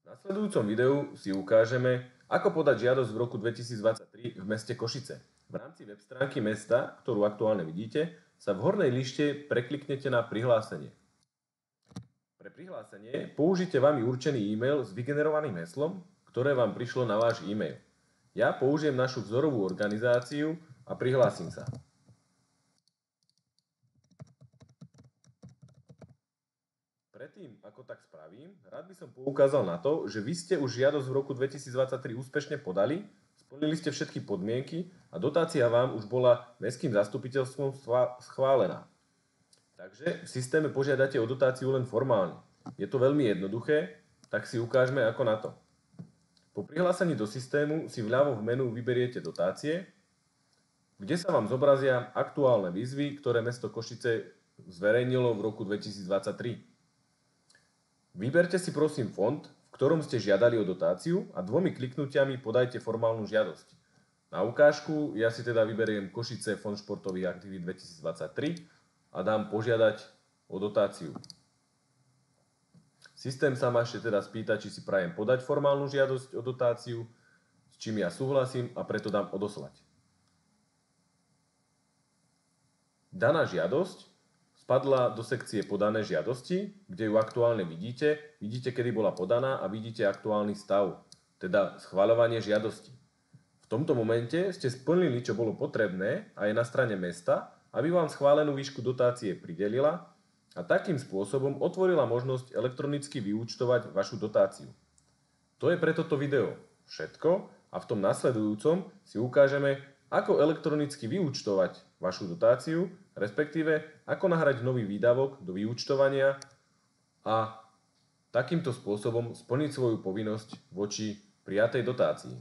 V nasledujúcom videu si ukážeme, ako podať žiadosť v roku 2023 v meste Košice. V rámci web stránky mesta, ktorú aktuálne vidíte, sa v hornej lište prekliknete na prihlásenie. Pre prihlásenie použite vami určený e-mail s vygenerovaným heslom, ktoré vám prišlo na váš e-mail. Ja použijem našu vzorovú organizáciu a prihlásim sa. Predtým, ako tak spravím, rád by som poukázal na to, že vy ste už žiadosť v roku 2023 úspešne podali, splnili ste všetky podmienky a dotácia vám už bola mestským zastupiteľstvom schválená. Takže v systéme požiadate o dotáciu len formálne. Je to veľmi jednoduché, tak si ukážeme ako na to. Po prihlásení do systému si vľavo v menu vyberiete dotácie, kde sa vám zobrazia aktuálne výzvy, ktoré mesto Košice zverejnilo v roku 2023. Vyberte si prosím fond, v ktorom ste žiadali o dotáciu a 2 kliknutiami podajte formálnu žiadosť. Na ukážku ja si teda vyberiem Košice Fond športových aktivít 2023 a dám požiadať o dotáciu. Systém sa ma ešte teda spýta, či si prajem podať formálnu žiadosť o dotáciu, s čím ja súhlasím a preto dám odoslať. Daná žiadosť spadla do sekcie podané žiadosti, kde ju aktuálne vidíte, kedy bola podaná a vidíte aktuálny stav, teda schvaľovanie žiadosti. V tomto momente ste splnili, čo bolo potrebné a je na strane mesta, aby vám schválenú výšku dotácie pridelila a takým spôsobom otvorila možnosť elektronicky vyúčtovať vašu dotáciu. To je pre toto video všetko a v tom nasledujúcom si ukážeme, ako elektronicky vyúčtovať vašu dotáciu, respektíve ako nahrať nový výdavok do vyúčtovania a takýmto spôsobom splniť svoju povinnosť voči prijatej dotácii.